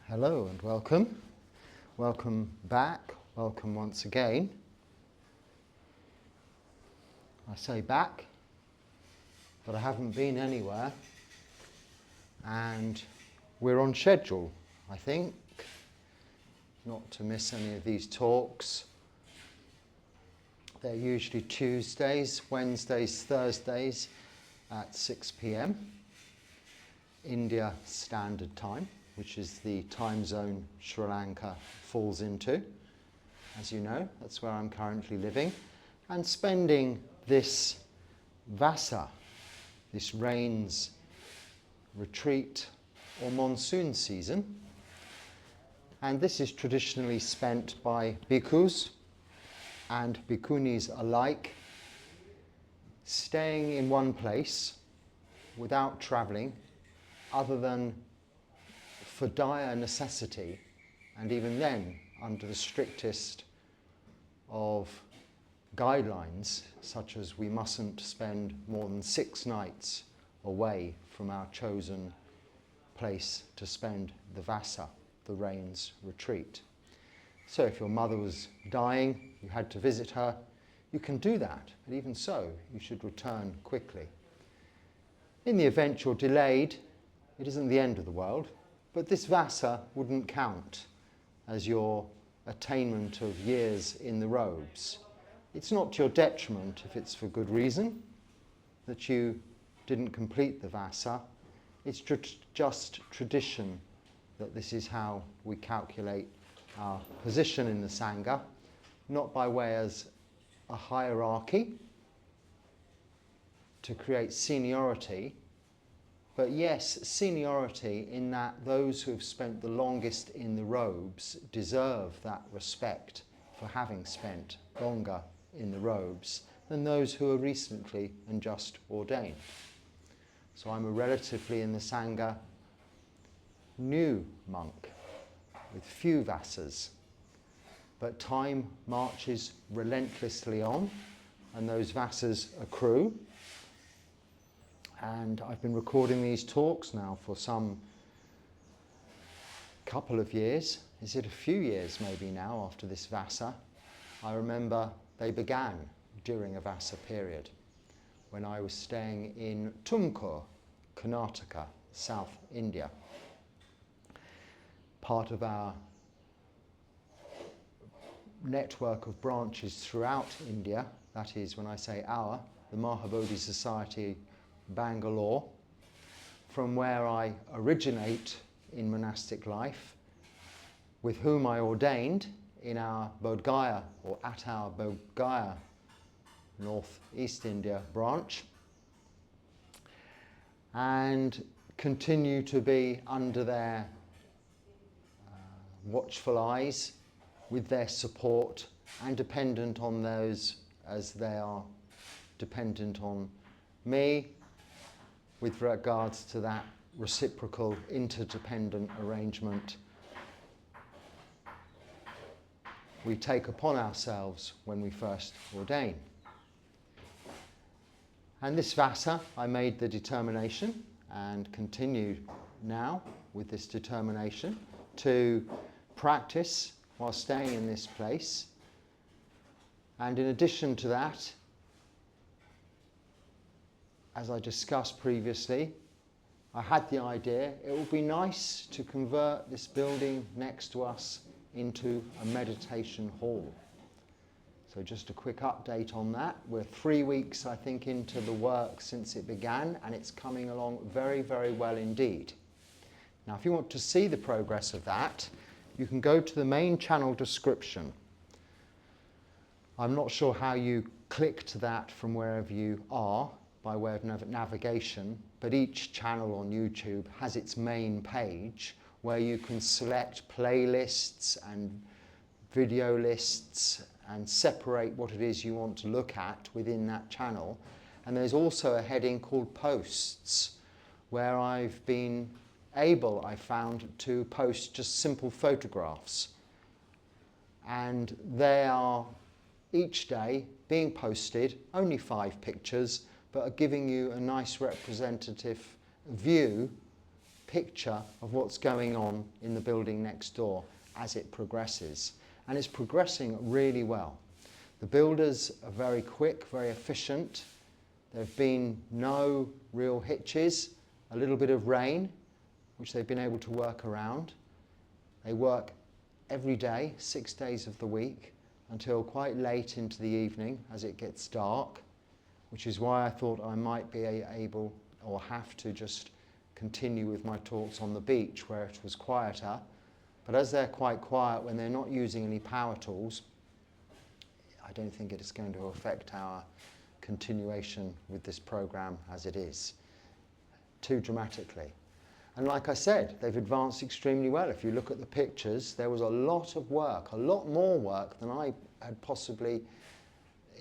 Hello and welcome. Welcome back. Welcome once again. I say back, but I haven't been anywhere. And we're on schedule, I think, not to miss any of these talks. They're usually Tuesdays, Wednesdays, Thursdays at 6 p.m. India Standard Time, which is the time zone Sri Lanka falls into. As you know, that's where I'm currently living, and spending this vasa, this rains retreat or monsoon season. And this is traditionally spent by bhikkhus and bhikkhunis alike, staying in one place without travelling, other than for dire necessity, and even then under the strictest of guidelines, such as we mustn't spend more than 6 nights away from our chosen place to spend the vasa, the rains retreat. So if your mother was dying, you had to visit her, you can do that, but even so, you should return quickly. In the event you're delayed, it isn't the end of the world, but this vasa wouldn't count as your attainment of years in the robes. It's not to your detriment if it's for good reason that you didn't complete the vasa. It's just tradition that this is how we calculate our position in the Sangha, not by way as a hierarchy to create seniority, but yes, seniority in that those who have spent the longest in the robes deserve that respect for having spent longer in the robes than those who are recently and just ordained. So I'm a relatively, in the Sangha, new monk with few vasas, but time marches relentlessly on and those vasas accrue. And I've been recording these talks now for some couple of years. Is it a few years maybe now after this vasa? I remember they began during a vasa period when I was staying in Tumkur, Karnataka, South India. Part of our network of branches throughout India, that is, when I say our, the Mahabodhi Society Bangalore, from where I originate in monastic life, with whom I ordained in our Bodh Gaya, or at our Bodh Gaya, North East India branch, and continue to be under their watchful eyes, with their support, and dependent on those as they are dependent on me, with regards to that reciprocal interdependent arrangement we take upon ourselves when we first ordain. And this vasa, I made the determination, and continue now with this determination, to practice while staying in this place. And in addition to that, as I discussed previously, I had the idea it would be nice to convert this building next to us into a meditation hall. So just a quick update on that. We're 3 weeks, I think, into the work since it began, and it's coming along very, very well indeed. Now, if you want to see the progress of that, you can go to the main channel description. I'm not sure how you click to that from wherever you are by way of navigation, but each channel on YouTube has its main page where you can select playlists and video lists and separate what it is you want to look at within that channel. And there's also a heading called Posts, where I've been able, I found, to post just simple photographs. And they are each day being posted, only 5 pictures, but are giving you a nice representative view picture of what's going on in the building next door as it progresses. And it's progressing really well. The builders are very quick, very efficient. There have been no real hitches, a little bit of rain, which they've been able to work around. They work every day, 6 days of the week, until quite late into the evening as it gets dark, which is why I thought I might be able or have to just continue with my talks on the beach where it was quieter. But as they're quite quiet when they're not using any power tools, I don't think it is going to affect our continuation with this program as it is too dramatically. And like I said, they've advanced extremely well. If you look at the pictures, there was a lot of work, a lot more work than I had possibly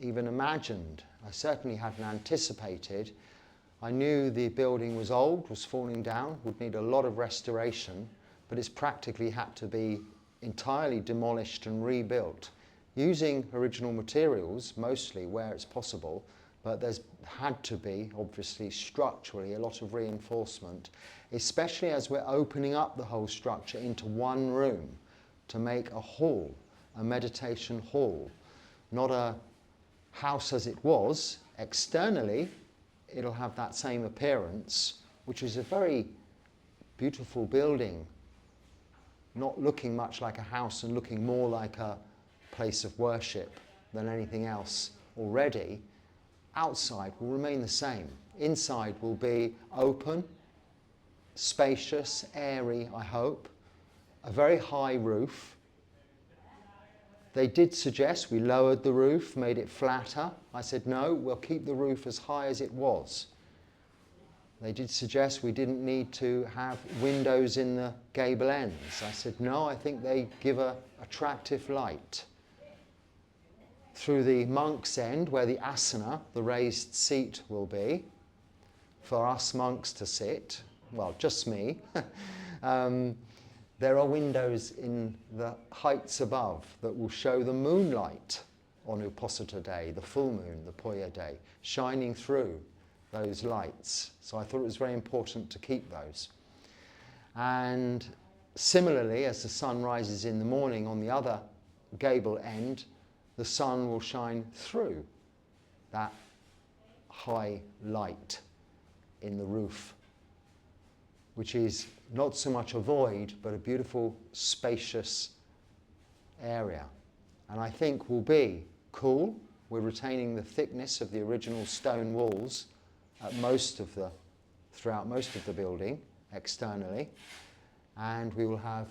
even imagined. I certainly hadn't anticipated. I knew the building was old, was falling down, would need a lot of restoration, but it's practically had to be entirely demolished and rebuilt using original materials, mostly where it's possible, but there's had to be, obviously, structurally a lot of reinforcement, especially as we're opening up the whole structure into one room to make a hall, a meditation hall, not a house as it was. Externally, it'll have that same appearance, which is a very beautiful building, not looking much like a house and looking more like a place of worship than anything else already. Outside will remain the same. Inside will be open, spacious, airy, I hope, a very high roof. They did suggest we lowered the roof, made it flatter. I said, no, we'll keep the roof as high as it was. They did suggest we didn't need to have windows in the gable ends. I said, no, I think they give a attractive light. Through the monk's end, where the asana, the raised seat, will be, for us monks to sit, well, just me, there are windows in the heights above that will show the moonlight on Uposatha Day, the full moon, the Poya Day, shining through those lights. So I thought it was very important to keep those. And similarly, as the sun rises in the morning on the other gable end, the sun will shine through that high light in the roof, which is not so much a void, but a beautiful, spacious area. And I think will be cool. We're retaining the thickness of the original stone walls at throughout most of the building, externally. And we will have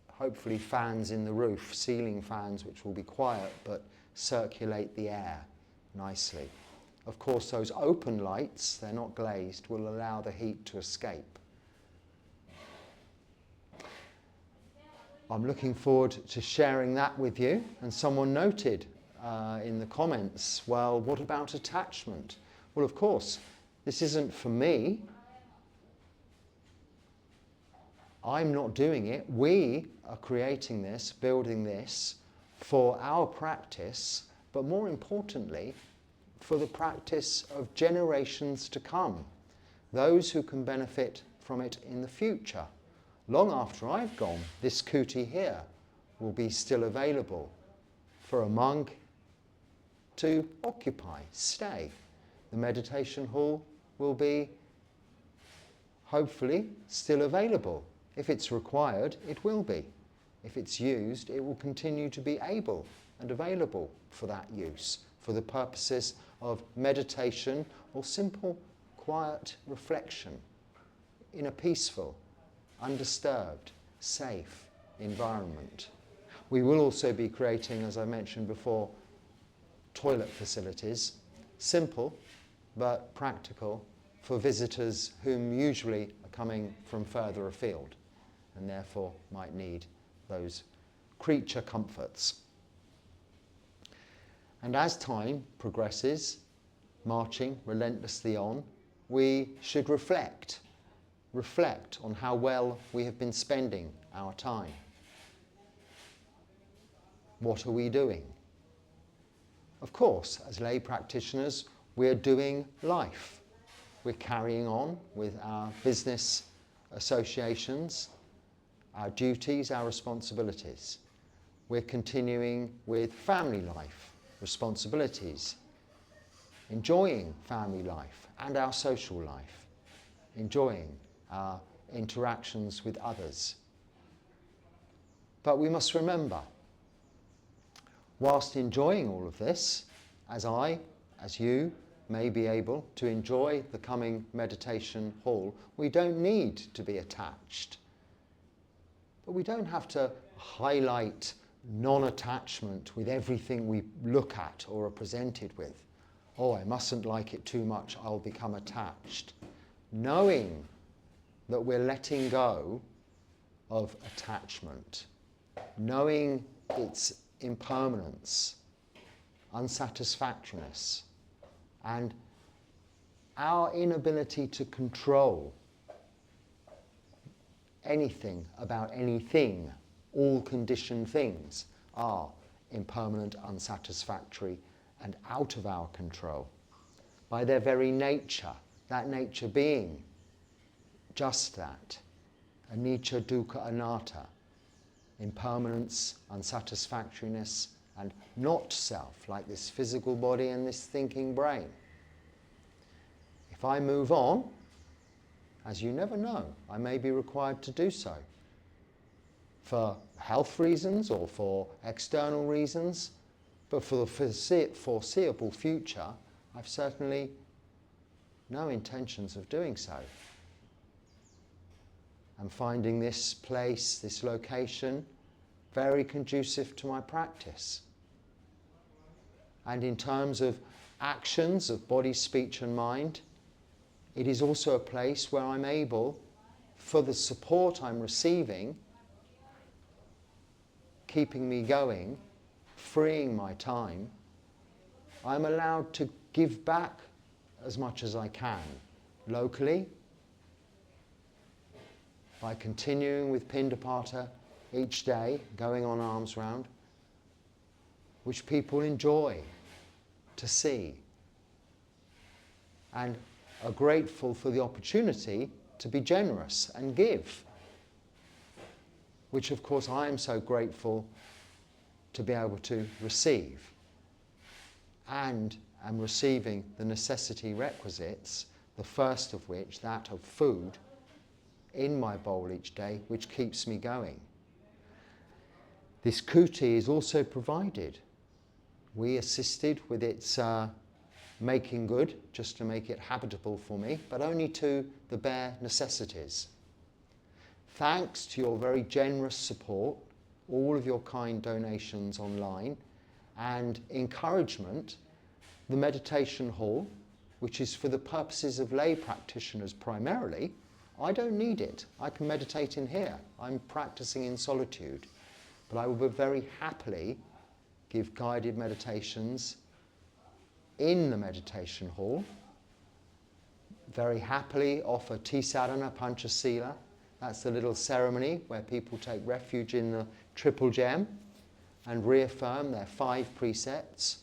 hopefully fans in the roof, ceiling fans, which will be quiet but circulate the air nicely. Of course, those open lights, they're not glazed, will allow the heat to escape. I'm looking forward to sharing that with you. And someone noted in the comments, well, what about attachment? Well, of course, this isn't for me. I'm not doing it. We are creating this, building this for our practice, but more importantly, for the practice of generations to come, those who can benefit from it in the future. Long after I've gone, this kuti here will be still available for a monk to occupy, stay. The meditation hall will be hopefully still available. If it's required, it will be. If it's used, it will continue to be able and available for that use, for the purposes of meditation or simple, quiet reflection in a peaceful, undisturbed, safe environment. We will also be creating, as I mentioned before, toilet facilities, simple but practical for visitors whom usually are coming from further afield and therefore might need those creature comforts. And as time progresses, marching relentlessly on, we should reflect on how well we have been spending our time. What are we doing? Of course, as lay practitioners, we're doing life. We're carrying on with our business associations, our duties, our responsibilities. We're continuing with family life, responsibilities, enjoying family life and our social life, enjoying our interactions with others. But we must remember, whilst enjoying all of this, as I, as you, may be able to enjoy the coming meditation hall, we don't need to be attached. But we don't have to highlight non-attachment with everything we look at or are presented with. Oh, I mustn't like it too much, I'll become attached. Knowing that we're letting go of attachment, knowing its impermanence, unsatisfactoriness, and our inability to control anything about anything. All conditioned things are impermanent, unsatisfactory, and out of our control. By their very nature, that nature being just that, anicca, dukkha, anatta, impermanence, unsatisfactoriness, and not self, like this physical body and this thinking brain. If I move on, as you never know, I may be required to do so for health reasons or for external reasons, but for the foreseeable future, I've certainly no intentions of doing so. I'm finding this place, this location, very conducive to my practice. And in terms of actions of body, speech and mind, it is also a place where I'm able, for the support I'm receiving, keeping me going, freeing my time, I'm allowed to give back as much as I can, locally, by continuing with Pindapata each day, going on alms round, which people enjoy to see and are grateful for the opportunity to be generous and give, which of course I am so grateful to be able to receive, and am receiving the necessity requisites, the first of which, that of food, in my bowl each day, which keeps me going. This kuti is also provided. We assisted with its making good, just to make it habitable for me, but only to the bare necessities. Thanks to your very generous support, all of your kind donations online, and encouragement, the meditation hall, which is for the purposes of lay practitioners primarily, I don't need it. I can meditate in here. I'm practicing in solitude. But I will very happily give guided meditations in the meditation hall, very happily offer Tisadhana Panchasila. That's the little ceremony where people take refuge in the triple gem and reaffirm their 5 precepts,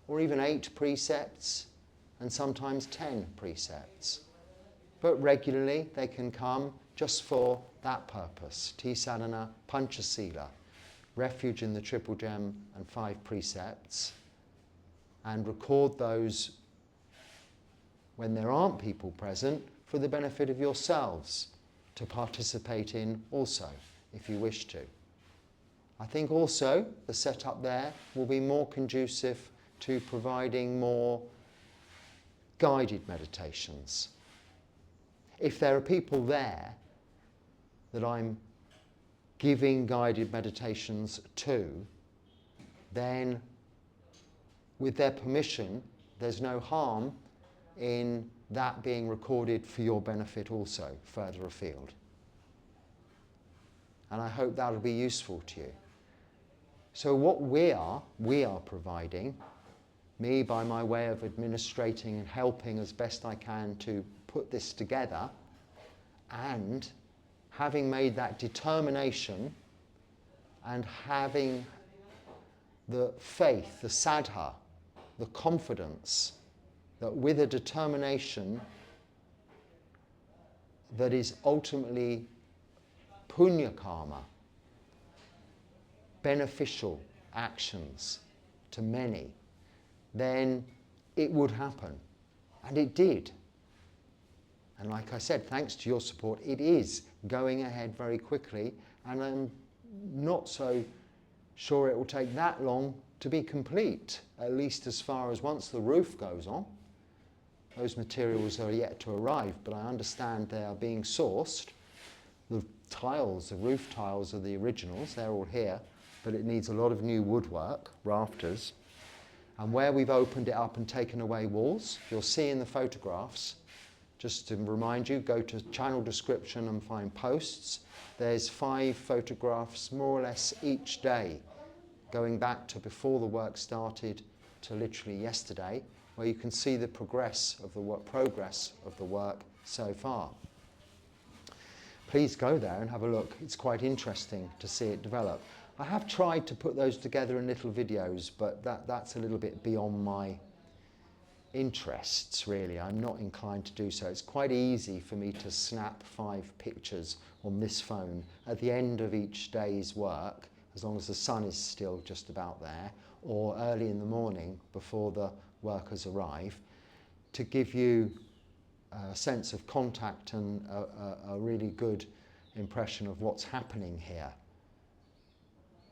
or even 8 precepts, and sometimes 10 precepts. But regularly they can come just for that purpose, Tisadhana Panchasila, refuge in the triple gem and 5 precepts, and record those when there aren't people present for the benefit of yourselves to participate in also, if you wish to. I think also the setup there will be more conducive to providing more guided meditations. If there are people there that I'm giving guided meditations to, then with their permission, there's no harm in that being recorded for your benefit also, further afield. And I hope that'll be useful to you. So what we are providing, me by my way of administrating and helping as best I can to put this together, and having made that determination and having the faith, the saddha, the confidence that with a determination that is ultimately punya karma, beneficial actions to many, then it would happen. And it did. And like I said, thanks to your support, it is going ahead very quickly, and I'm not so sure it will take that long to be complete, at least as far as once the roof goes on. Those materials are yet to arrive, but I understand they are being sourced. The tiles, the roof tiles are the originals, they're all here, but it needs a lot of new woodwork, rafters. And where we've opened it up and taken away walls, you'll see in the photographs, just to remind you, go to channel description and find posts. There's 5 photographs, more or less each day, going back to before the work started to literally yesterday, where you can see the progress of the work so far. Please go there and have a look. It's quite interesting to see it develop. I have tried to put those together in little videos, but that's a little bit beyond my interests, really. I'm not inclined to do so. It's quite easy for me to snap 5 pictures on this phone at the end of each day's work, as long as the sun is still just about there, or early in the morning before the workers arrive, to give you a sense of contact and a really good impression of what's happening here.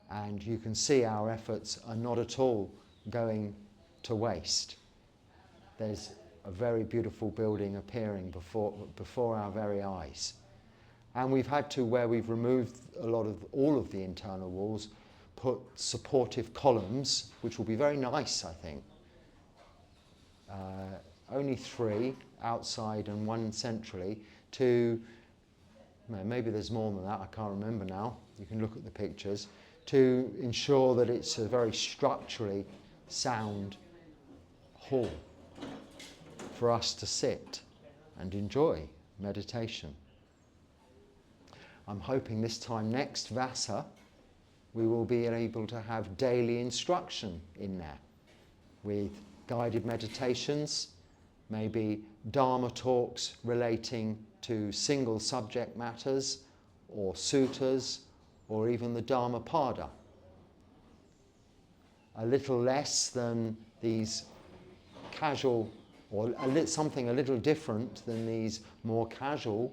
And you can see our efforts are not at all going to waste. There's a very beautiful building appearing before our very eyes. And we've had to, where we've removed all of the internal walls, put supportive columns, which will be very nice, I think. Only 3 outside and 1 centrally to, maybe there's more than that, I can't remember now. You can look at the pictures, to ensure that it's a very structurally sound hall for us to sit and enjoy meditation. I'm hoping this time next Vasa we will be able to have daily instruction in there with guided meditations, maybe Dharma talks relating to single subject matters or suttas or even the Dhammapada. A little less than these casual, or something a little different than these more casually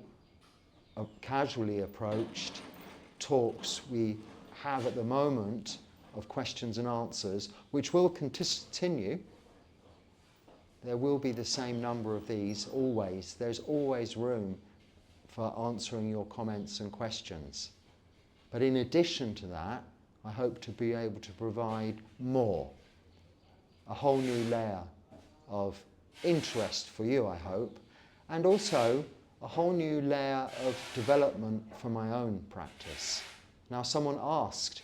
approached talks we have at the moment of questions and answers, which will continue. There will be the same number of these always. There's always room for answering your comments and questions. But in addition to that, I hope to be able to provide more, a whole new layer of interest for you, I hope, and also a whole new layer of development for my own practice. Now, someone asked,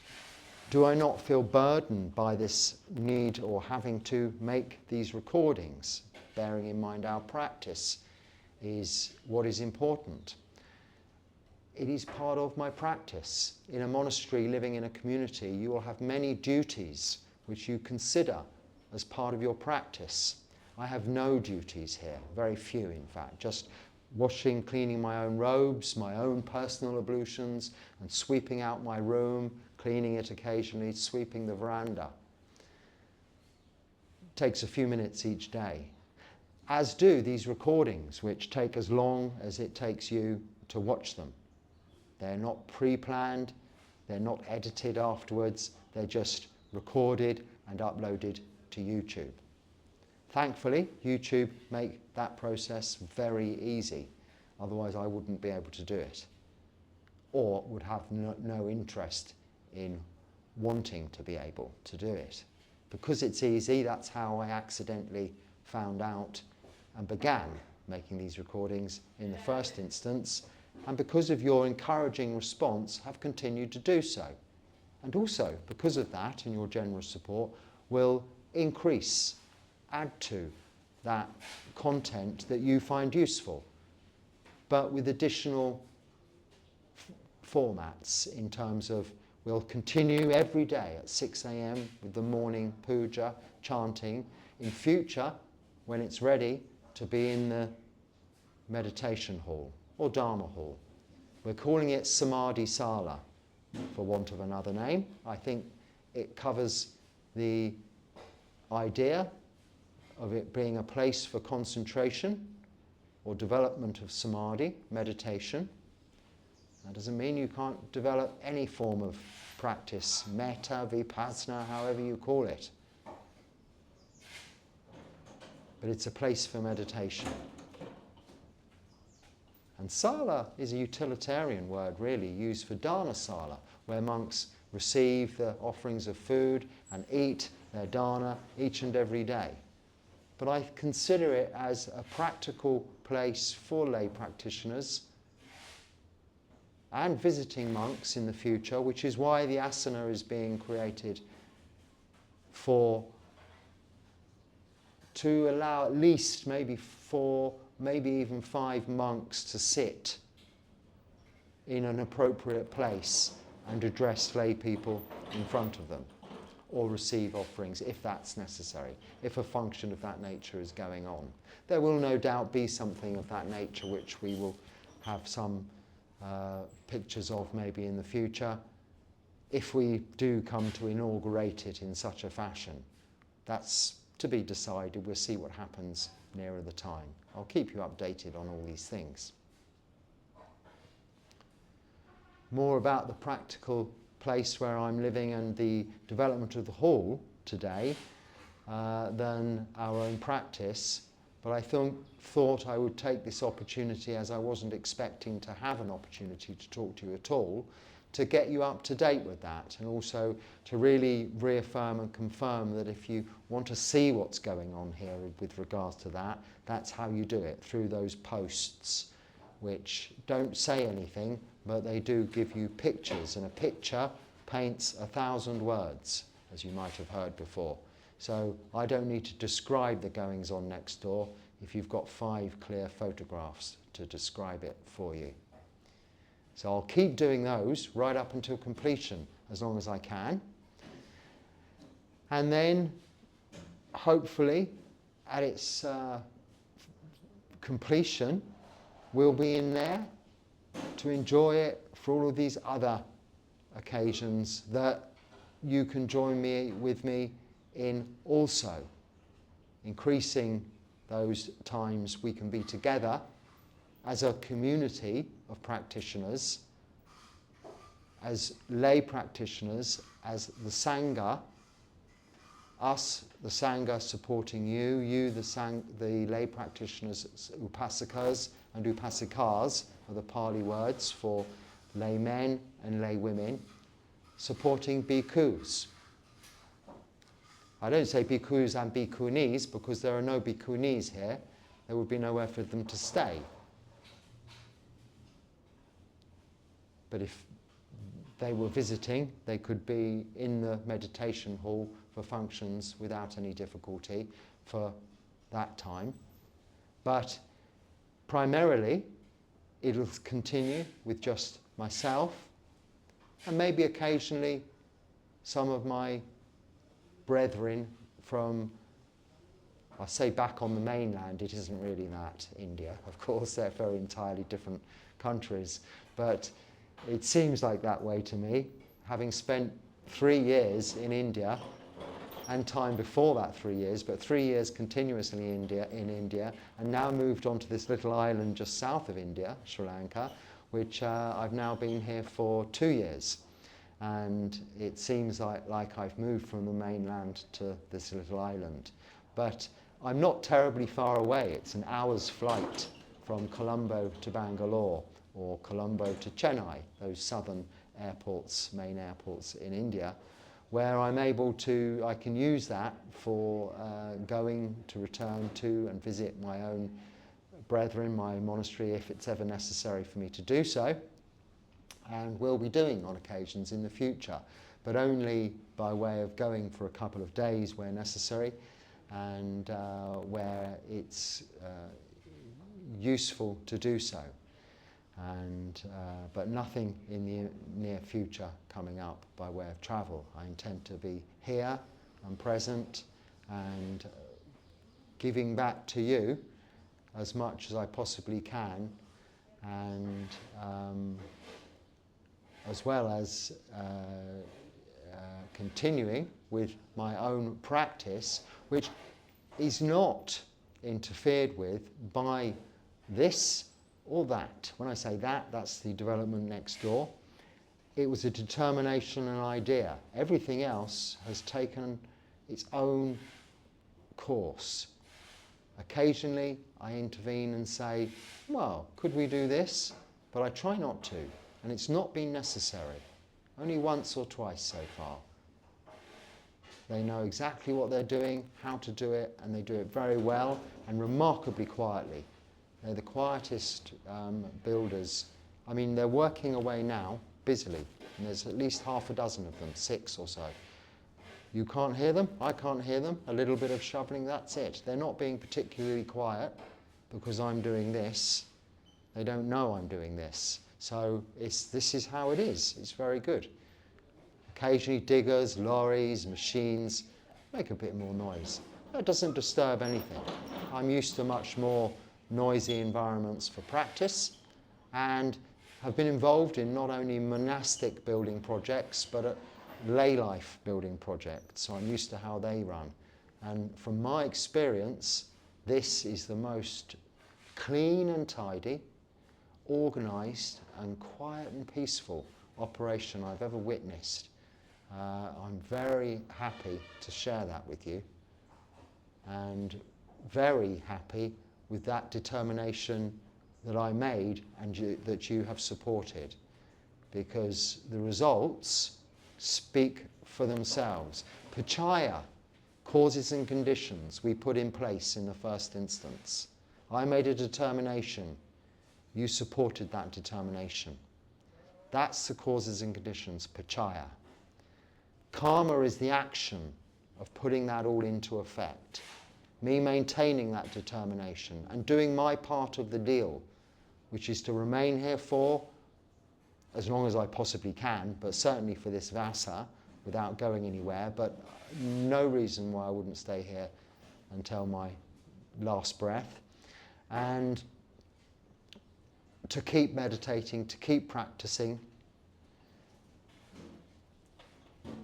do I not feel burdened by this need or having to make these recordings, bearing in mind our practice is what is important? It is part of my practice. In a monastery, living in a community, you will have many duties which you consider as part of your practice. I have no duties here, very few in fact, just washing, cleaning my own robes, my own personal ablutions, and sweeping out my room, cleaning it occasionally, sweeping the veranda. It takes a few minutes each day, as do these recordings, which take as long as it takes you to watch them. They're not pre-planned, they're not edited afterwards, they're just recorded and uploaded to YouTube. Thankfully, YouTube make that process very easy, otherwise I wouldn't be able to do it, or would have no interest in wanting to be able to do it. Because it's easy, that's how I accidentally found out and began making these recordings in the first instance, and because of your encouraging response, have continued to do so. And also, because of that and your generous support, will increase, add to that content that you find useful, but with additional formats in terms of we'll continue every day at 6 a.m. with the morning puja, chanting. In future, when it's ready, to be in the meditation hall or Dharma hall. We're calling it Samadhi Sala, for want of another name. I think it covers the idea of it being a place for concentration or development of samadhi, meditation. That doesn't mean you can't develop any form of practice, metta, vipassana, however you call it. But it's a place for meditation. And sala is a utilitarian word, really, used for dana sala, where monks receive the offerings of food and eat their dana each and every day. But I consider it as a practical place for lay practitioners and visiting monks in the future, which is why the asana is being created to allow at least maybe 4, maybe even 5 monks to sit in an appropriate place and address lay people in front of them, or receive offerings if that's necessary, if a function of that nature is going on. There will no doubt be something of that nature which we will have some pictures of maybe in the future, if we do come to inaugurate it in such a fashion. That's to be decided. We'll see what happens nearer the time. I'll keep you updated on all these things. More about the practical place where I'm living and the development of the hall today than our own practice, but I thought I would take this opportunity, as I wasn't expecting to have an opportunity to talk to you at all, to get you up to date with that, and also to really reaffirm and confirm that if you want to see what's going on here with regards to that, that's how you do it, through those posts which don't say anything, but they do give you pictures, and a picture paints 1,000 words, as you might have heard before. So I don't need to describe the goings on next door if you've got 5 clear photographs to describe it for you. So I'll keep doing those right up until completion, as long as I can. And then, hopefully, at its completion, we'll be in there to enjoy it for all of these other occasions that you can join with me in also, increasing those times we can be together as a community of practitioners, as lay practitioners, as the Sangha, us, the Sangha, supporting you, the lay practitioners, upasakas and upasikas are the Pali words for lay men and lay women, supporting bhikkhus. I don't say bhikkhus and bhikkhunis because there are no bhikkhunis here. There would be nowhere for them to stay. But if they were visiting, they could be in the meditation hall for functions without any difficulty for that time. But primarily, it'll continue with just myself and maybe occasionally some of my brethren from, I say back on the mainland, it isn't really that, India, of course, they're very entirely different countries, but it seems like that way to me, having spent 3 years in India, and time before that 3 years, but 3 years continuously in India, and now moved on to this little island just south of India, Sri Lanka, which I've now been here for 2 years. And it seems like I've moved from the mainland to this little island. But I'm not terribly far away. It's an hour's flight from Colombo to Bangalore, or Colombo to Chennai, those southern airports, main airports in India, where I'm able to, I can use that for going to return to and visit my own brethren, my monastery, if it's ever necessary for me to do so. And will be doing on occasions in the future, but only by way of going for a couple of days where necessary, and where it's useful to do so. And but nothing in the near future coming up by way of travel. I intend to be here and present and giving back to you as much as I possibly can, and as well as continuing with my own practice, which is not interfered with by this or that. When I say that, that's the development next door. It was a determination and idea. Everything else has taken its own course. Occasionally I intervene and say, well, could we do this? But I try not to, and it's not been necessary. Only once or twice so far. They know exactly what they're doing, how to do it, and they do it very well and remarkably quietly. They're the quietest builders. I mean, they're working away now, busily, and there's at least half a dozen of them, 6 or so. You can't hear them, I can't hear them, a little bit of shoveling, that's it. They're not being particularly quiet because I'm doing this. They don't know I'm doing this. So this is how it is. It's very good. Occasionally diggers, lorries, machines make a bit more noise. That doesn't disturb anything. I'm used to much more noisy environments for practice, and have been involved in not only monastic building projects but lay life building projects, so I'm used to how they run. And from my experience, this is the most clean and tidy, organised and quiet and peaceful operation I've ever witnessed. I'm very happy to share that with you, and very happy with that determination that I made and that you have supported, because the results speak for themselves. Pachaya, causes and conditions, we put in place in the first instance. I made a determination. You supported that determination. That's the causes and conditions, pachaya. Karma is the action of putting that all into effect. Me maintaining that determination and doing my part of the deal, which is to remain here for as long as I possibly can, but certainly for this vasa, without going anywhere, but no reason why I wouldn't stay here until my last breath. And to keep meditating, to keep practicing,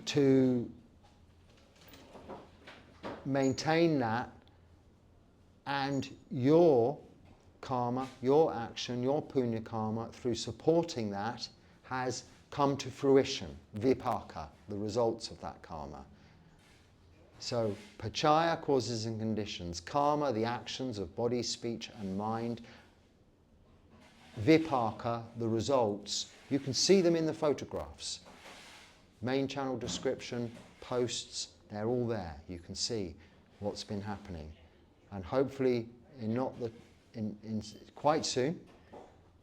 to maintain that, and your karma, your action, your punya karma, through supporting that, has come to fruition, vipaka, the results of that karma. So, pachaya, causes and conditions, karma, the actions of body, speech and mind, vipaka, the results. You can see them in the photographs. Main channel description, posts, they're all there. You can see what's been happening. And hopefully, quite soon,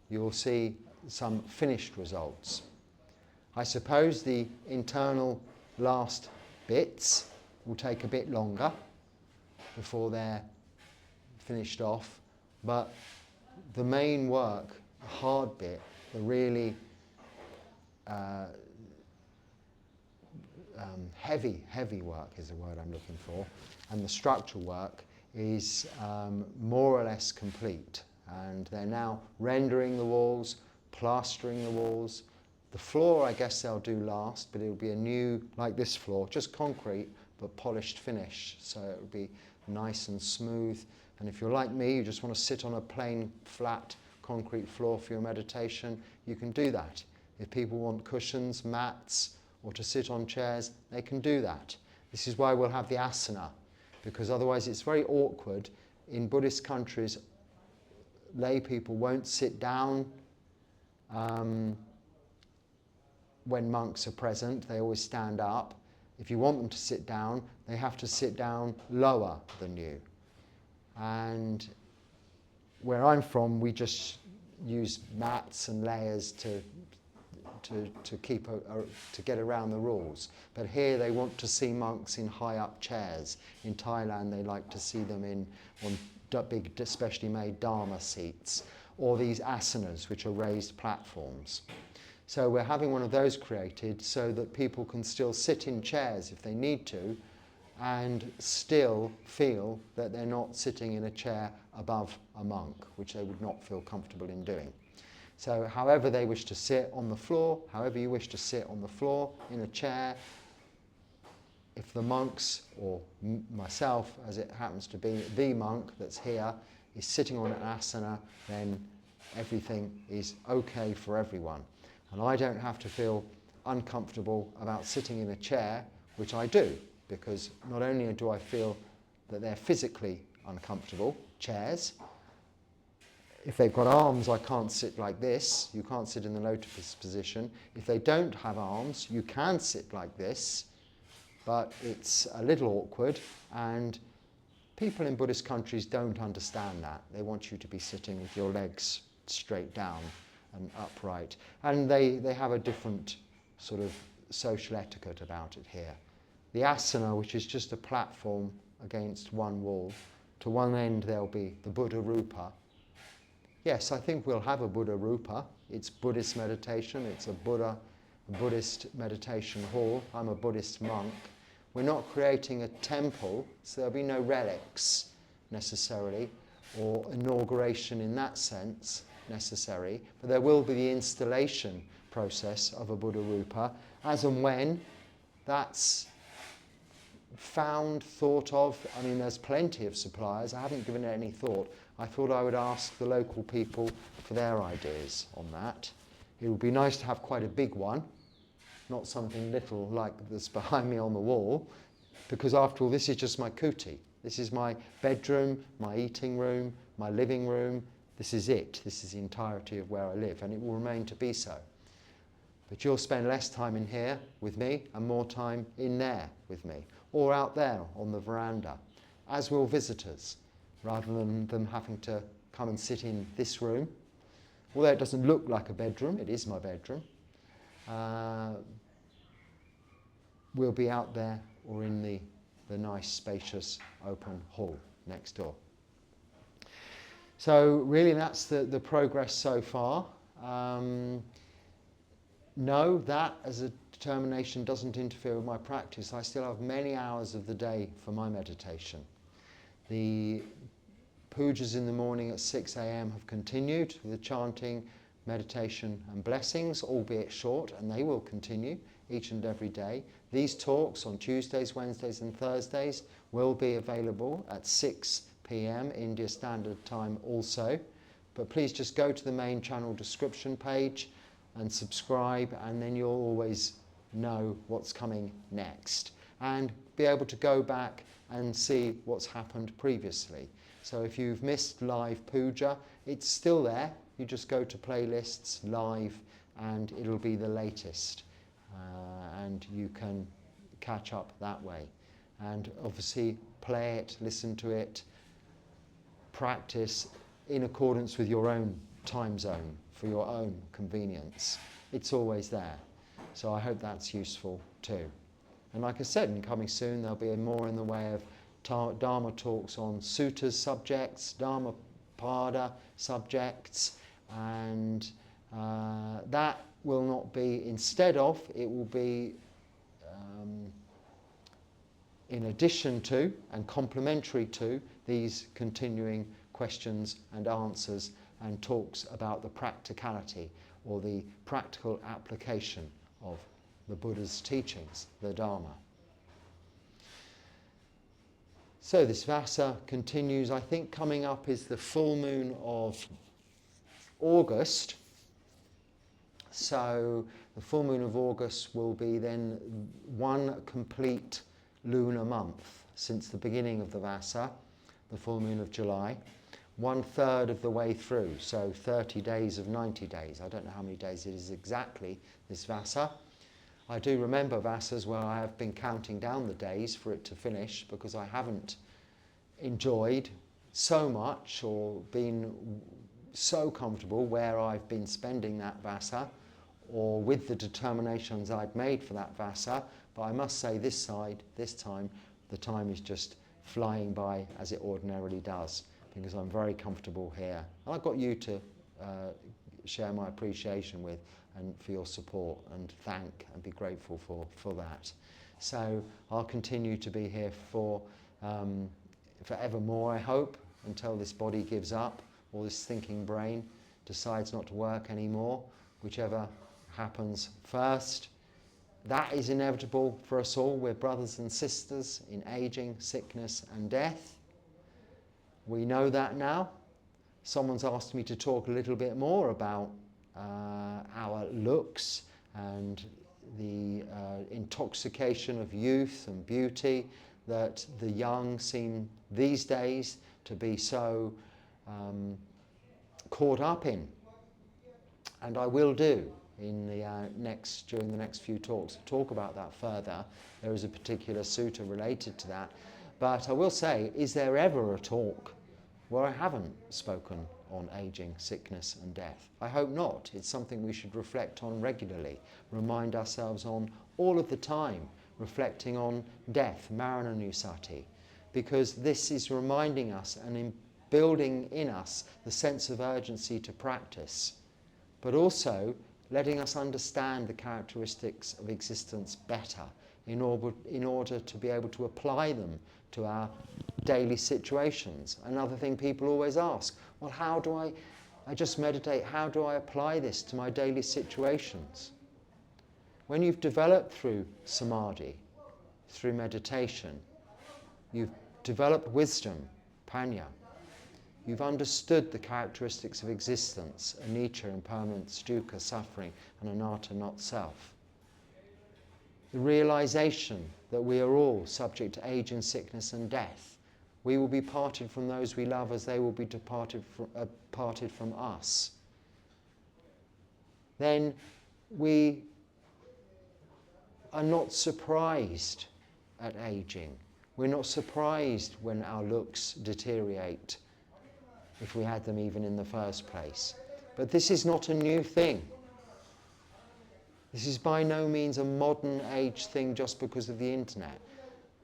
you will see some finished results. I suppose the internal last bits will take a bit longer before they're finished off, but the main work, the hard bit, the really heavy work is the word I'm looking for, and the structural work is more or less complete. And they're now rendering the walls, plastering the walls. The floor, I guess they'll do last, but it'll be a new, like this floor, just concrete, but polished finish. So it'll be nice and smooth. And if you're like me, you just want to sit on a plain, flat, concrete floor for your meditation, you can do that. If people want cushions, mats, or to sit on chairs, they can do that. This is why we'll have the asana, because otherwise it's very awkward. In Buddhist countries, lay people won't sit down when monks are present. They always stand up. If you want them to sit down, they have to sit down lower than you. And where I'm from, we just use mats and layers to get around the rules. But here they want to see monks in high up chairs. In Thailand they like to see them on big specially made dharma seats, or these asanas, which are raised platforms. So we're having one of those created so that people can still sit in chairs if they need to, and still feel that they're not sitting in a chair above a monk, which they would not feel comfortable in doing. So however they wish to sit on the floor, however you wish to sit on the floor, in a chair, if the monks, or myself as it happens to be, the monk that's here, is sitting on an asana, then everything is okay for everyone. And I don't have to feel uncomfortable about sitting in a chair, which I do, because not only do I feel that they're physically uncomfortable, chairs. If they've got arms, I can't sit like this. You can't sit in the lotus position. If they don't have arms, you can sit like this, but it's a little awkward, and people in Buddhist countries don't understand that. They want you to be sitting with your legs straight down and upright. And they have a different sort of social etiquette about it here. The asana, which is just a platform against one wall, to one end there'll be the Buddha Rupa. Yes, I think we'll have a Buddha Rupa. It's Buddhist meditation. It's a Buddhist meditation hall. I'm a Buddhist monk. We're not creating a temple, so there'll be no relics necessarily, or inauguration in that sense necessary, but there will be the installation process of a Buddha Rupa, as and when that's found, thought of. I mean, there's plenty of suppliers. I haven't given it any thought. I thought I would ask the local people for their ideas on that. It would be nice to have quite a big one, not something little like this behind me on the wall, because after all, this is just my kuti. This is my bedroom, my eating room, my living room. This is it. This is the entirety of where I live, and it will remain to be so. But you'll spend less time in here with me and more time in there with me, or out there on the veranda, as will visitors, rather than them having to come and sit in this room. Although it doesn't look like a bedroom, it is my bedroom. We'll be out there or in the nice, spacious, open hall next door. So really that's the progress so far. No, that as a determination doesn't interfere with my practice. I still have many hours of the day for my meditation. The pujas in the morning at 6 a.m. have continued with the chanting, meditation and blessings, albeit short, and they will continue each and every day. These talks on Tuesdays, Wednesdays and Thursdays will be available at 6 p.m. India Standard Time also. But please just go to the main channel description page and subscribe, and then you'll always know what's coming next and be able to go back and see what's happened previously. So if you've missed live puja, it's still there. You just go to playlists, live, and it'll be the latest. And you can catch up that way. And obviously play it, listen to it, practice in accordance with your own time zone, for your own convenience. It's always there. So I hope that's useful too. And like I said, in coming soon, there'll be more in the way of Dharma talks on suttas subjects, Dhammapada subjects, and that will not be instead of, it will be in addition to and complementary to these continuing questions and answers and talks about the practicality or the practical application of the Buddha's teachings, the Dharma. So this vasa continues. I think coming up is the full moon of August. So the full moon of August will be then one complete lunar month since the beginning of the vasa, the full moon of July. 1/3 of the way through, so 30 days of 90 days. I don't know how many days it is exactly, this vasa. I do remember vasas where I have been counting down the days for it to finish because I haven't enjoyed so much or been so comfortable where I've been spending that vasa or with the determinations I'd made for that vasa. But I must say this time, the time is just flying by as it ordinarily does, because I'm very comfortable here. And I've got you to share my appreciation with and for your support and thank and be grateful for that. So I'll continue to be here for forevermore, I hope, until this body gives up, or this thinking brain decides not to work anymore, whichever happens first. That is inevitable for us all. We're brothers and sisters in aging, sickness and death. We know that now. Someone's asked me to talk a little bit more about our looks and the intoxication of youth and beauty that the young seem these days to be so caught up in. And I will do in the during the next few talks, talk about that further. There is a particular sutta related to that. But I will say, is there ever a talk where I haven't spoken on aging, sickness and death? I hope not. It's something we should reflect on regularly, remind ourselves on all of the time, reflecting on death, Marananusati, because this is reminding us and building in us the sense of urgency to practice, but also letting us understand the characteristics of existence better in order to be able to apply them to our daily situations. Another thing people always ask, well, how do I just meditate, how do I apply this to my daily situations? When you've developed through samadhi, through meditation, you've developed wisdom, panya, you've understood the characteristics of existence, anicca, impermanence, dukkha, suffering, and anatta, not self. The realization that we are all subject to age and sickness and death. We will be parted from those we love as they will be parted from us. Then we are not surprised at aging. We're not surprised when our looks deteriorate, if we had them even in the first place. But this is not a new thing. This is by no means a modern age thing just because of the internet.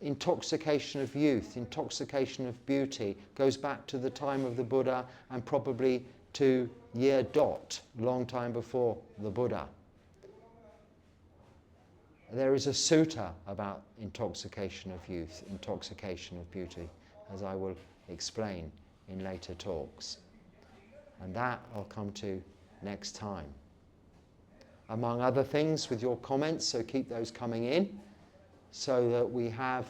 Intoxication of youth, intoxication of beauty goes back to the time of the Buddha and probably to year dot, long time before the Buddha. There is a sutta about intoxication of youth, intoxication of beauty, as I will explain in later talks. And that I'll come to next time. Among other things, with your comments, so keep those coming in, so that we have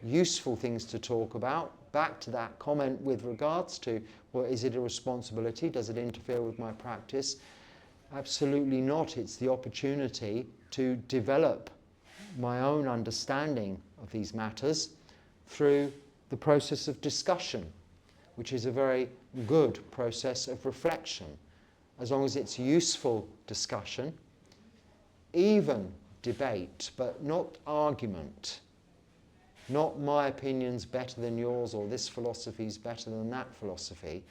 useful things to talk about. Back to that comment with regards to, well, is it a responsibility? Does it interfere with my practice? Absolutely not. It's the opportunity to develop my own understanding of these matters through the process of discussion, which is a very good process of reflection, as long as it's useful discussion, even debate, but not argument, not my opinion's better than yours or this philosophy's better than that philosophy,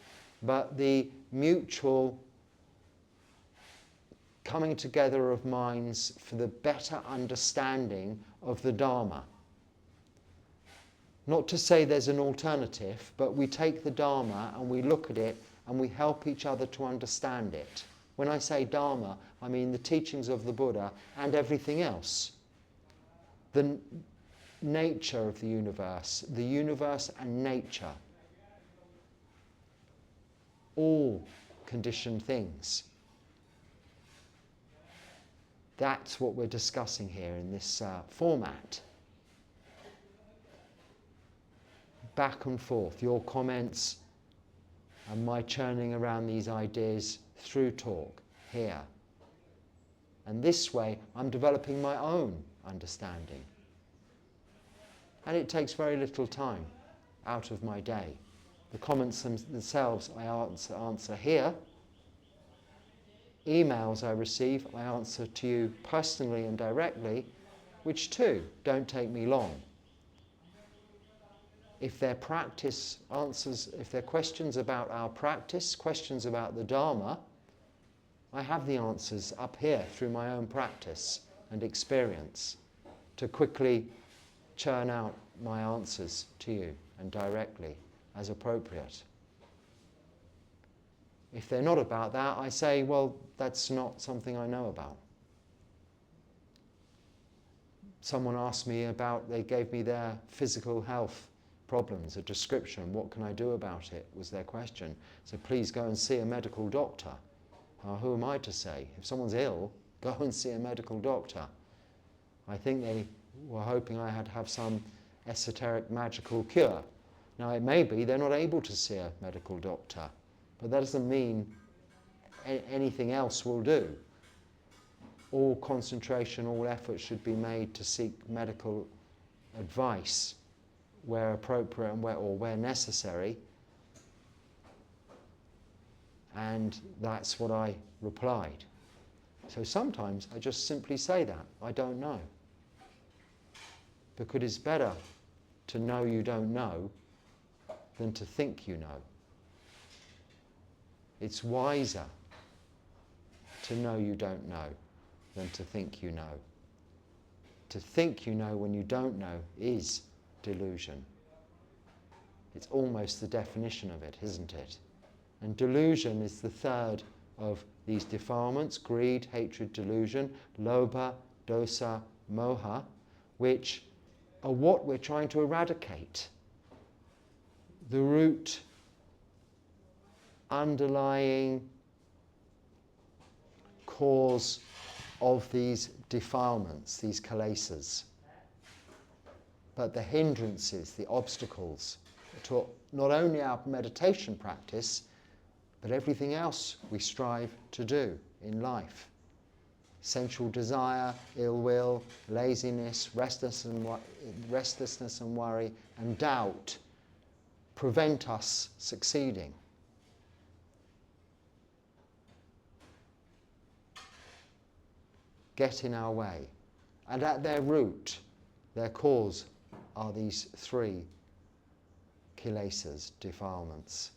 but the mutual coming together of minds for the better understanding of the Dharma. Not to say there's an alternative, but we take the Dharma and we look at it and we help each other to understand it. When I say Dharma, I mean the teachings of the Buddha and everything else. The nature of the universe and nature. All conditioned things. That's what we're discussing here in this format. Back and forth, your comments and my churning around these ideas through talk, here. And this way, I'm developing my own understanding. And it takes very little time out of my day. The comments themselves I answer here. Emails I receive, I answer to you personally and directly, which too don't take me long. If they're if they're questions about our practice, questions about the Dharma, I have the answers up here through my own practice and experience to quickly churn out my answers to you and directly as appropriate. If they're not about that, I say, well, that's not something I know about. Someone asked me about, they gave me their physical health problems, a description, what can I do about it, was their question. So please go and see a medical doctor. Who am I to say? If someone's ill, go and see a medical doctor. I think they were hoping I had to have some esoteric magical cure. Now it may be they're not able to see a medical doctor, but that doesn't mean anything else will do. All concentration, all effort should be made to seek medical advice where appropriate and where necessary. And that's what I replied. So sometimes I just simply say that, I don't know. Because it's better to know you don't know than to think you know. It's wiser to know you don't know than to think you know. To think you know when you don't know is delusion. It's almost the definition of it, isn't it? And delusion is the third of these defilements: greed, hatred, delusion, lobha, dosa, moha, which are what we're trying to eradicate. The root underlying cause of these defilements, these kilesas. But the hindrances, the obstacles to not only our meditation practice, but everything else we strive to do in life. Sensual desire, ill will, laziness, restlessness and worry, and doubt prevent us succeeding. Get in our way. And at their root, their cause, are these three kilesas, defilements.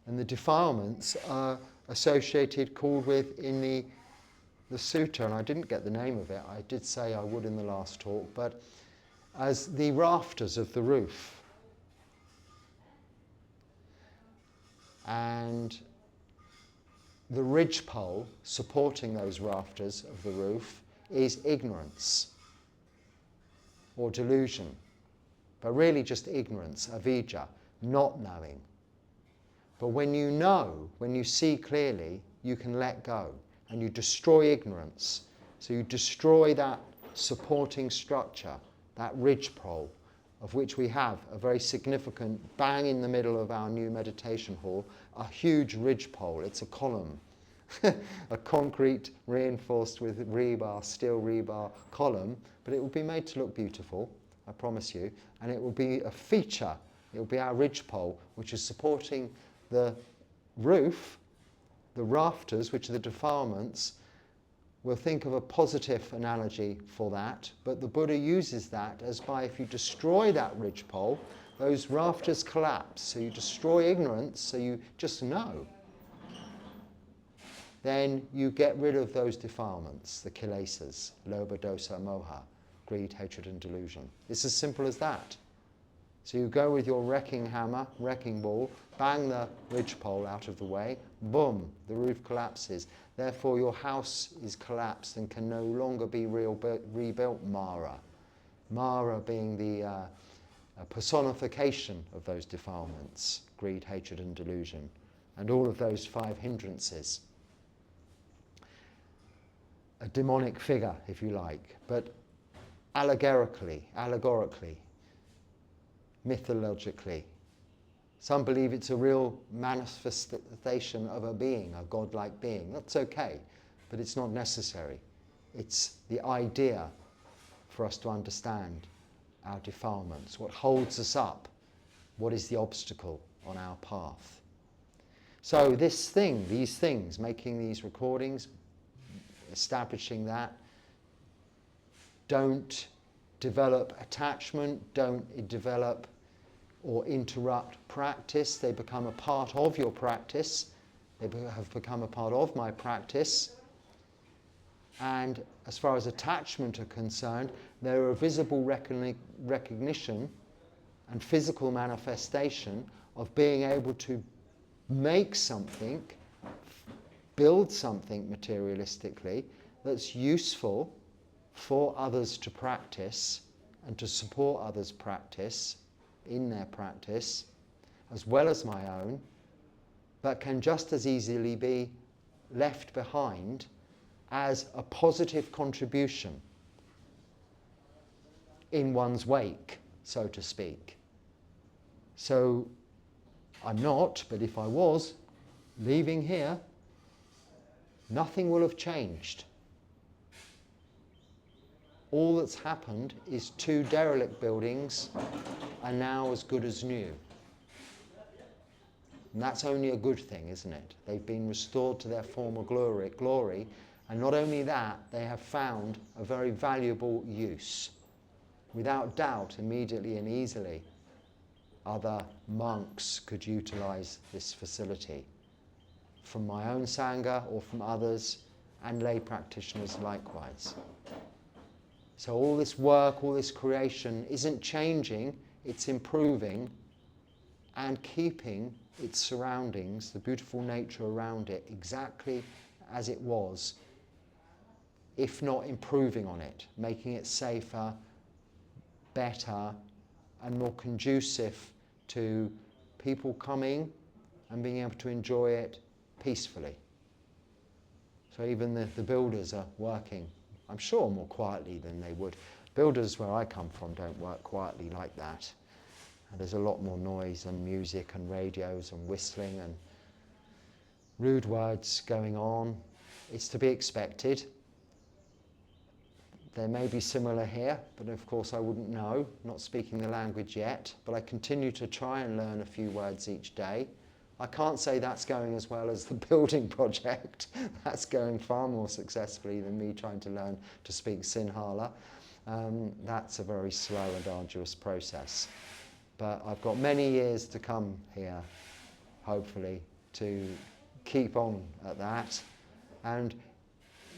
And the defilements are associated, called with in the sutta, and I didn't get the name of it, I did say I would in the last talk, but as the rafters of the roof. And the ridgepole supporting those rafters of the roof is ignorance or delusion, but really just ignorance, avidya, not knowing. But when you know, when you see clearly, you can let go and you destroy ignorance. So you destroy that supporting structure, that ridgepole, of which we have a very significant, bang in the middle of our new meditation hall, a huge ridgepole. It's a column, a concrete reinforced with rebar, steel rebar column, but it will be made to look beautiful, I promise you, and it will be a feature. It will be our ridgepole, which is supporting the roof, the rafters, which are the defilements. We'll think of a positive analogy for that, but the Buddha uses that as by, if you destroy that ridgepole, those rafters collapse. So you destroy ignorance, so you just know. Then you get rid of those defilements, the kilesas, lobha, dosa, moha, greed, hatred and delusion. It's as simple as that. So you go with your wrecking hammer, wrecking ball, bang the ridgepole out of the way, boom, the roof collapses. Therefore your house is collapsed and can no longer be rebuilt, Mara. Mara being the personification of those defilements, greed, hatred and delusion, and all of those 5 hindrances. A demonic figure, if you like, but allegorically, mythologically. Some believe it's a real manifestation of a being, a godlike being. That's okay, but it's not necessary. It's the idea for us to understand our defilements, what holds us up, what is the obstacle on our path. So these things, making these recordings, establishing that, don't develop attachment, don't develop or interrupt practice. They become a part of your practice. They have become a part of my practice. And as far as attachment are concerned, they're a visible recognition and physical manifestation of being able to make something, build something materialistically that's useful for others to practice and to support others' practice in their practice, as well as my own, but can just as easily be left behind as a positive contribution in one's wake, so to speak. So I'm not, but if I was leaving here, nothing will have changed. All that's happened is 2 derelict buildings are now as good as new. And that's only a good thing, isn't it? They've been restored to their former glory, and not only that, they have found a very valuable use. Without doubt, immediately and easily, other monks could utilize this facility from my own Sangha or from others, and lay practitioners likewise. So all this work, all this creation isn't changing, it's improving and keeping its surroundings, the beautiful nature around it, exactly as it was, if not improving on it, making it safer, better, and more conducive to people coming and being able to enjoy it peacefully. So even the builders are working, I'm sure, more quietly than they would. Builders where I come from don't work quietly like that. And there's a lot more noise and music and radios and whistling and rude words going on. It's to be expected. There may be similar here, but of course I wouldn't know, not speaking the language yet, but I continue to try and learn a few words each day. I can't say that's going as well as the building project. That's going far more successfully than me trying to learn to speak Sinhala. That's a very slow and arduous process. But I've got many years to come here, hopefully, to keep on at that. And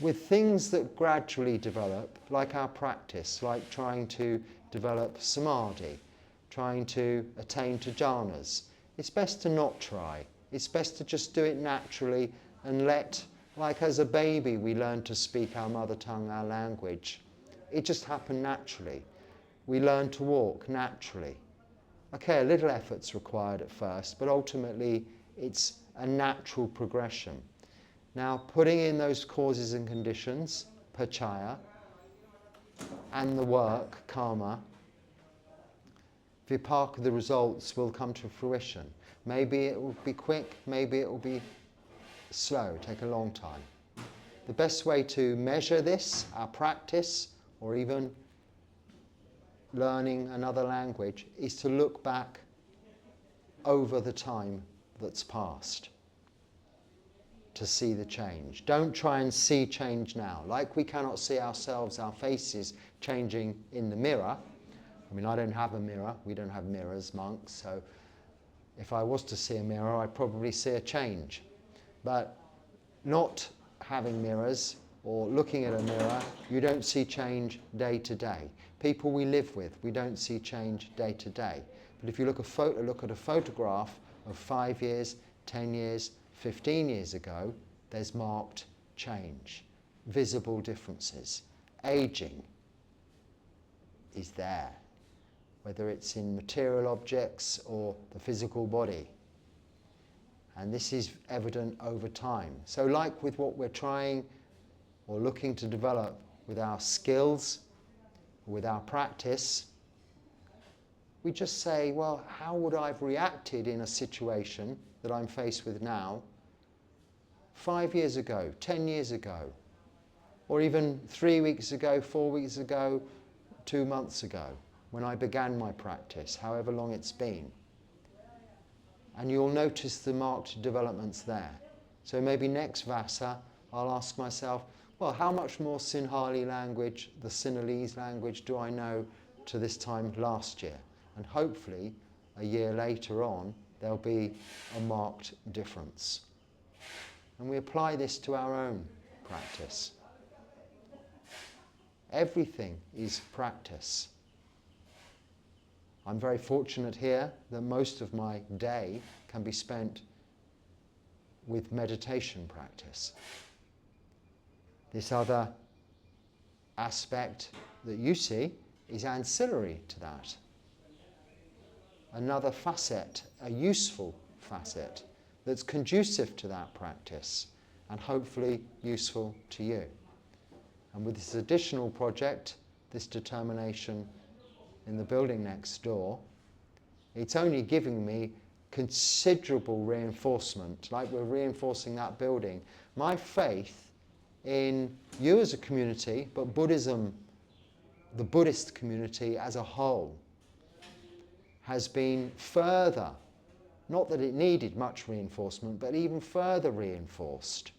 with things that gradually develop, like our practice, like trying to develop samadhi, trying to attain to jhanas, it's best to not try. It's best to just do it naturally and let, like as a baby we learn to speak our mother tongue, our language. It just happened naturally. We learn to walk naturally. Okay, a little effort's required at first, but ultimately it's a natural progression. Now, putting in those causes and conditions, pachaya, and the work, karma, vipaka, the results will come to fruition. Maybe it will be quick, maybe it will be slow, take a long time. The best way to measure this, our practice, or even learning another language, is to look back over the time that's passed to see the change. Don't try and see change now. Like we cannot see ourselves, our faces changing in the mirror. I mean, I don't have a mirror. We don't have mirrors, monks. So if I was to see a mirror, I'd probably see a change. But not having mirrors or looking at a mirror, you don't see change day to day. People we live with, we don't see change day to day. But if you look at a photograph of 5 years, 10 years, 15 years ago, there's marked change, visible differences. Aging is there, whether it's in material objects or the physical body. And this is evident over time. So like with what we're trying or looking to develop with our skills, with our practice, we just say, well, how would I have reacted in a situation that I'm faced with now 5 years ago, 10 years ago, or even 3 weeks ago, 4 weeks ago, 2 months ago, when I began my practice, however long it's been. And you'll notice the marked developments there. So maybe next vasa, I'll ask myself, well, how much more Sinhali language, the Sinhalese language, do I know to this time last year? And hopefully, a year later on, there'll be a marked difference. And we apply this to our own practice. Everything is practice. I'm very fortunate here that most of my day can be spent with meditation practice. This other aspect that you see is ancillary to that. Another facet, a useful facet, that's conducive to that practice and hopefully useful to you. And with this additional project, this determination in the building next door, it's only giving me considerable reinforcement, like we're reinforcing that building. My faith in you as a community, but Buddhism, the Buddhist community as a whole, has been further, not that it needed much reinforcement, but even further reinforced,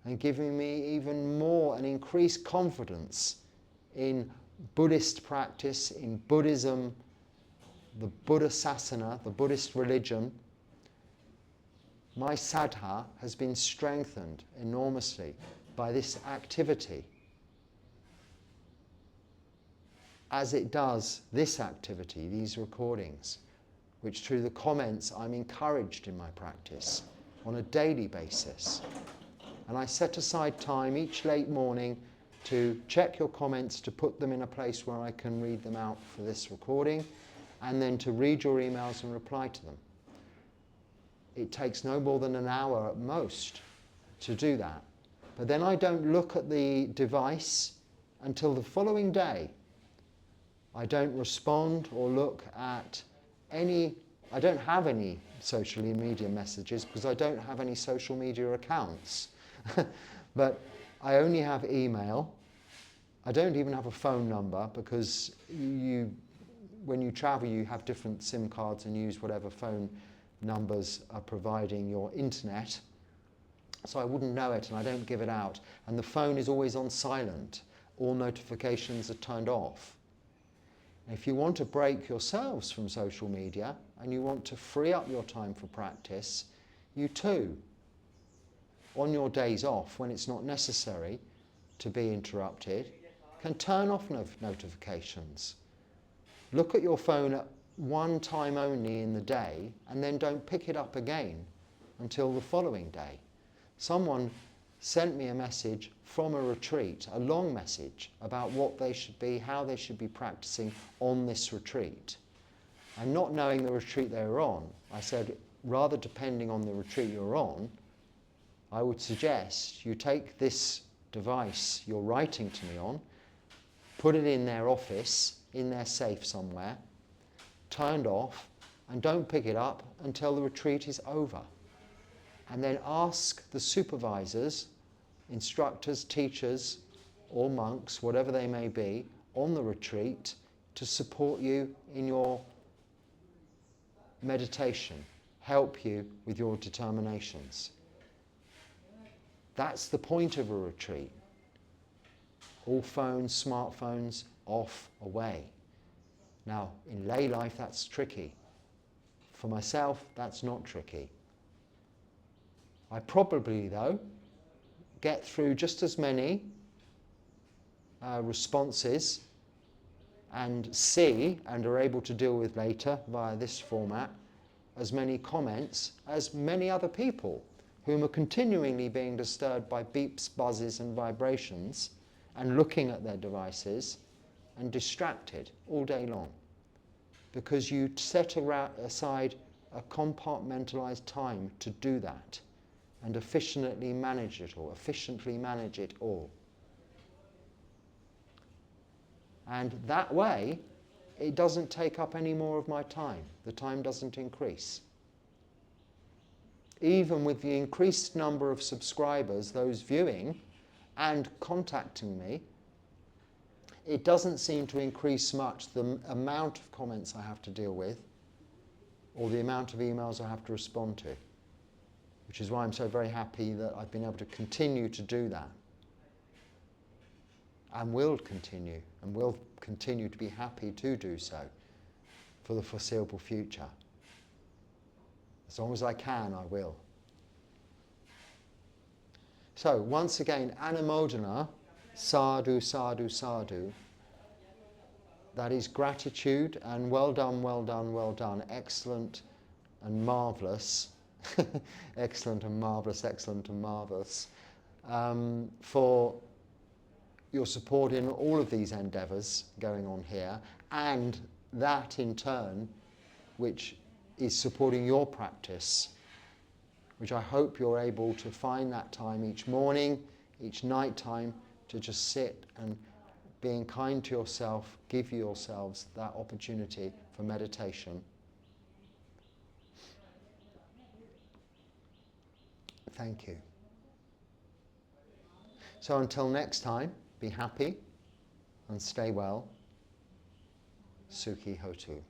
and giving me even more and increased confidence in Buddhist practice, in Buddhism, the Buddha Sasana, the Buddhist religion. My saddha has been strengthened enormously by this activity, as it does this activity, these recordings, which through the comments I'm encouraged in my practice on a daily basis. And I set aside time each late morning to check your comments, to put them in a place where I can read them out for this recording, and then to read your emails and reply to them. It takes no more than an hour at most to do that. But then I don't look at the device until the following day. I don't respond or look at I don't have any social media messages because I don't have any social media accounts. But I only have email. I don't even have a phone number because when you travel you have different SIM cards and use whatever phone numbers are providing your internet. So I wouldn't know it and I don't give it out. And the phone is always on silent. All notifications are turned off. If you want to break yourselves from social media and you want to free up your time for practice, you too, on your days off when it's not necessary to be interrupted, can turn off notifications. Look at your phone at one time only in the day and then don't pick it up again until the following day. Someone sent me a message from a retreat, a long message about what they should be, how they should be practicing on this retreat. And not knowing the retreat they were on, I said, rather depending on the retreat you're on, I would suggest you take this device you're writing to me on, put it in their office, in their safe somewhere, turned off, and don't pick it up until the retreat is over. And then ask the supervisors, instructors, teachers, or monks, whatever they may be, on the retreat to support you in your meditation, help you with your determinations. That's the point of a retreat. All phones, smartphones, off, away. Now, in lay life, that's tricky. For myself, that's not tricky. I probably, though, get through just as many responses and see and are able to deal with later via this format as many comments as many other people whom are continually being disturbed by beeps, buzzes and vibrations and looking at their devices and distracted all day long because you set aside a compartmentalized time to do that and efficiently manage it all. And that way, it doesn't take up any more of my time. The time doesn't increase. Even with the increased number of subscribers, those viewing and contacting me, it doesn't seem to increase much the amount of comments I have to deal with or the amount of emails I have to respond to, which is why I'm so very happy that I've been able to continue to do that. And will continue to be happy to do so for the foreseeable future. As long as I can, I will. So, once again, Anumodana, sadhu, sadhu, sadhu. That is gratitude and well done, well done, well done. Excellent and marvellous. Excellent and marvellous, excellent and marvellous. For your support in all of these endeavours going on here, and that in turn, which is supporting your practice, which I hope you're able to find that time each morning, each night time, to just sit and, being kind to yourself, give yourselves that opportunity for meditation. Thank you. So until next time, be happy and stay well. Sukhi Hotu.